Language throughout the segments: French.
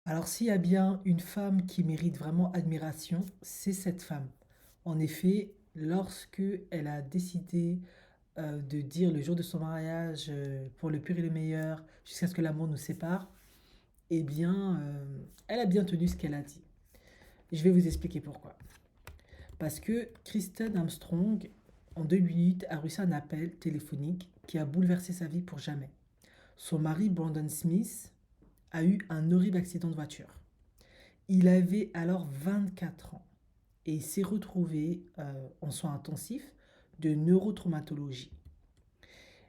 Alors, s'il y a bien une femme qui mérite vraiment admiration, c'est cette femme. En effet, lorsque elle a décidé de dire le jour de son mariage, pour le pire et le meilleur, jusqu'à ce que l'amour nous sépare, eh bien, elle a bien tenu ce qu'elle a dit. Je vais vous expliquer pourquoi. Parce que Kristen Armstrong, en 2 minutes, a reçu un appel téléphonique qui a bouleversé sa vie pour jamais. Son mari, Brandon Smith, a eu un horrible accident de voiture. Il avait alors 24 ans et il s'est retrouvé en soins intensifs de neurotraumatologie.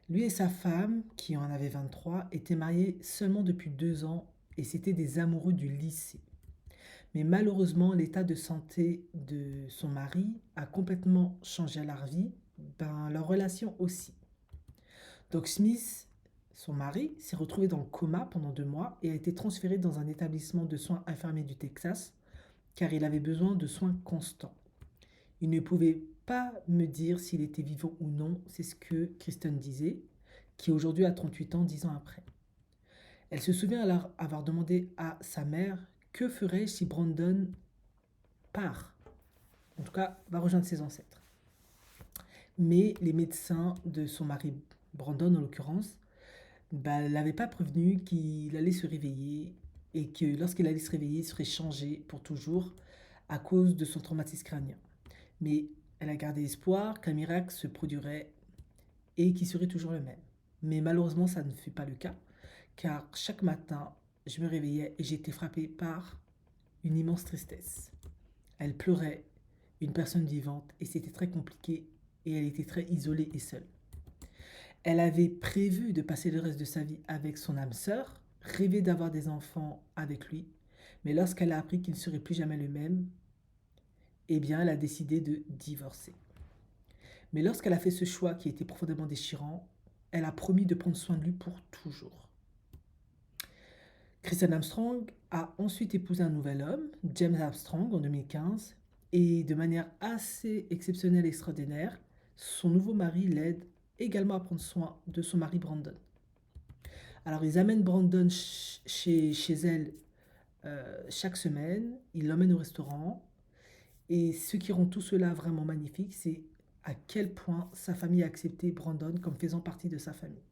Lui et sa femme, qui en avait 23, étaient mariés seulement depuis 2 ans et c'étaient des amoureux du lycée. Mais malheureusement, l'état de santé de son mari a complètement changé leur vie, ben, leur relation aussi. Donc Smith, son mari, s'est retrouvé dans le coma pendant 2 mois et a été transféré dans un établissement de soins infirmiers du Texas car il avait besoin de soins constants. Il ne pouvait pas me dire s'il était vivant ou non, c'est ce que Kristen disait, qui aujourd'hui a 38 ans 10 ans après. Elle se souvient alors avoir demandé à sa mère que ferait-je si Brandon part, en tout cas va rejoindre ses ancêtres. Mais les médecins de son mari, Brandon en l'occurrence, bah, l'avaient pas prévenu qu'il allait se réveiller et que lorsqu'il allait se réveiller, il serait changé pour toujours à cause de son traumatisme crânien. Mais elle a gardé espoir qu'un miracle se produirait et qu'il serait toujours le même. Mais malheureusement, ça ne fut pas le cas, car chaque matin, je me réveillais et j'étais frappée par une immense tristesse. Elle pleurait, une personne vivante, et c'était très compliqué, et elle était très isolée et seule. Elle avait prévu de passer le reste de sa vie avec son âme sœur, rêvé d'avoir des enfants avec lui, mais lorsqu'elle a appris qu'il ne serait plus jamais le même, eh bien, elle a décidé de divorcer. Mais lorsqu'elle a fait ce choix qui était profondément déchirant, elle a promis de prendre soin de lui pour toujours. Christian Armstrong a ensuite épousé un nouvel homme, James Armstrong, en 2015, et de manière assez exceptionnelle et extraordinaire, son nouveau mari l'aide également à prendre soin de son mari Brandon. Alors ils amènent Brandon chez elle chaque semaine, ils l'emmènent au restaurant, et ce qui rend tout cela vraiment magnifique, c'est à quel point sa famille a accepté Brandon comme faisant partie de sa famille.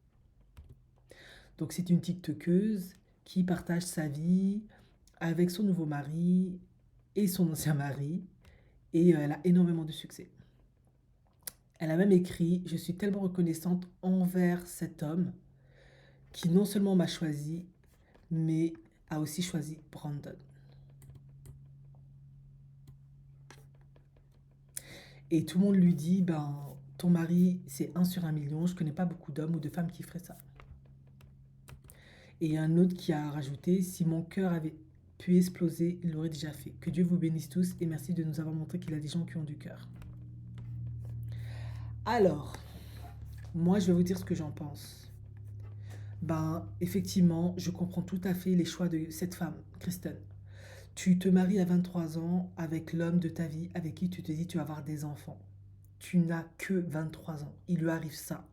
Donc c'est une TikTokeuse qui partage sa vie avec son nouveau mari et son ancien mari et elle a énormément de succès. Elle a même écrit: je suis tellement reconnaissante envers cet homme qui non seulement m'a choisi, mais a aussi choisi Brandon. Et tout le monde lui dit: ben, ton mari, c'est 1 sur 1 million, je connais pas beaucoup d'hommes ou de femmes qui feraient ça. Et un autre qui a rajouté: si mon cœur avait pu exploser, il l'aurait déjà fait. Que Dieu vous bénisse tous et merci de nous avoir montré qu'il y a des gens qui ont du cœur. Alors, moi je vais vous dire ce que j'en pense. Ben, effectivement, je comprends tout à fait les choix de cette femme, Kristen. Tu te maries à 23 ans avec l'homme de ta vie, avec qui tu te dis tu vas avoir des enfants. Tu n'as que 23 ans. Il lui arrive ça.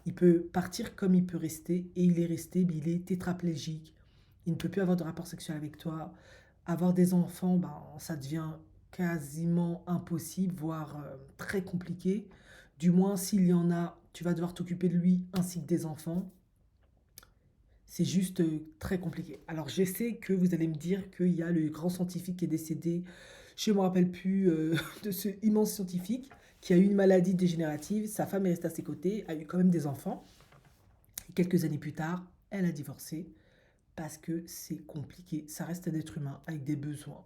Il peut partir comme il peut rester, et il est resté, mais il est tétraplégique. Il ne peut plus avoir de rapport sexuel avec toi. Avoir des enfants, ben, ça devient quasiment impossible, voire très compliqué. Du moins, s'il y en a, tu vas devoir t'occuper de lui ainsi que des enfants. C'est juste très compliqué. Alors, je sais que vous allez me dire qu'il y a le grand scientifique qui est décédé. Je ne me rappelle plus de ce immense scientifique qui a eu une maladie dégénérative. Sa femme est restée à ses côtés, a eu quand même des enfants. Et quelques années plus tard, elle a divorcé parce que c'est compliqué. Ça reste un être humain avec des besoins.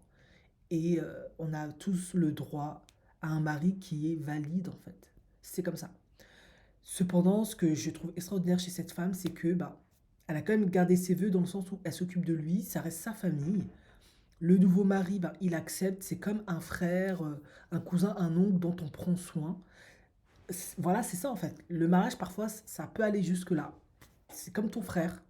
Et on a tous le droit à un mari qui est valide en fait. C'est comme ça. Cependant, ce que je trouve extraordinaire chez cette femme, c'est que bah, elle a quand même gardé ses vœux dans le sens où elle s'occupe de lui, ça reste sa famille. Le nouveau mari, bah, il accepte, c'est comme un frère, un cousin, un oncle dont on prend soin. Voilà, c'est ça en fait. Le mariage, parfois, ça peut aller jusque-là. C'est comme ton frère,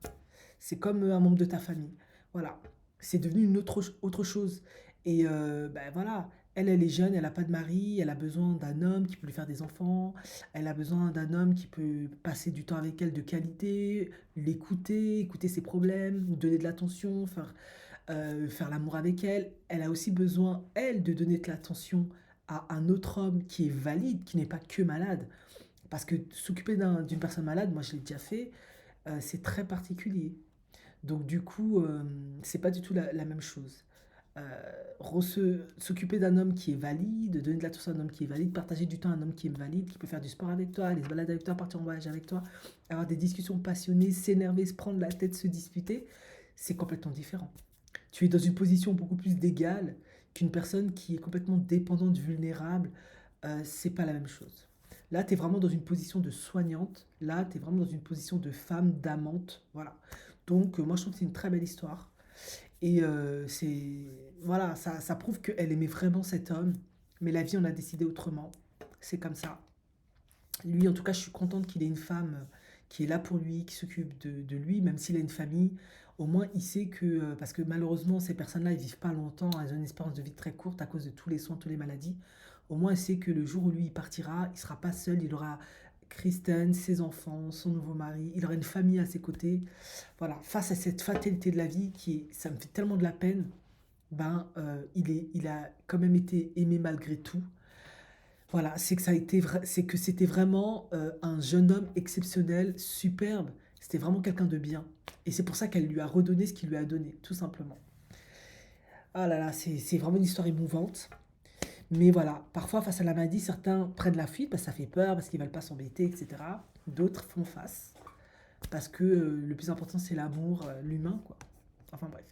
c'est comme un membre de ta famille. Voilà, c'est devenu une autre chose. Et ben voilà, elle est jeune, elle n'a pas de mari, elle a besoin d'un homme qui peut lui faire des enfants, elle a besoin d'un homme qui peut passer du temps avec elle de qualité, l'écouter, écouter ses problèmes, lui donner de l'attention, enfin, faire l'amour avec elle. Elle a aussi besoin, elle, de donner de l'attention à un autre homme qui est valide, qui n'est pas que malade. Parce que s'occuper d'une personne malade, moi je l'ai déjà fait, c'est très particulier. Donc du coup, c'est pas du tout la même chose. S'occuper d'un homme qui est valide, donner de l'attention à un homme qui est valide, partager du temps à un homme qui est valide, qui peut faire du sport avec toi, aller se balader avec toi, partir en voyage avec toi, avoir des discussions passionnées, s'énerver, se prendre la tête, se disputer, c'est complètement différent. Tu es dans une position beaucoup plus d'égal qu'une personne qui est complètement dépendante, vulnérable. C'est pas la même chose. Là, tu es vraiment dans une position de soignante. Là, tu es vraiment dans une position de femme, d'amante. Voilà. Donc, moi, je trouve que c'est une très belle histoire. Et voilà, ça prouve qu'elle aimait vraiment cet homme. Mais la vie en a décidé autrement. C'est comme ça. Lui, en tout cas, je suis contente qu'il ait une femme qui est là pour lui, qui s'occupe de lui, même s'il a une famille. Au moins, il sait que, parce que malheureusement, ces personnes-là, ils vivent pas longtemps, elles ont une espérance de vie très courte à cause de tous les soins, toutes les maladies. Au moins, il sait que le jour où lui, il partira, il sera pas seul, il aura Kristen, ses enfants, son nouveau mari, il aura une famille à ses côtés. Voilà, face à cette fatalité de la vie, ça me fait tellement de la peine, ben, il a quand même été aimé malgré tout. Voilà, c'est que c'était vraiment un jeune homme exceptionnel, superbe. C'était vraiment quelqu'un de bien. Et c'est pour ça qu'elle lui a redonné ce qu'il lui a donné, tout simplement. Ah là là, c'est vraiment une histoire émouvante. Mais voilà, parfois face à la maladie, certains prennent la fuite parce que ça fait peur, parce qu'ils ne veulent pas s'embêter, etc. D'autres font face parce que le plus important c'est l'amour, l'humain, quoi. Enfin bref.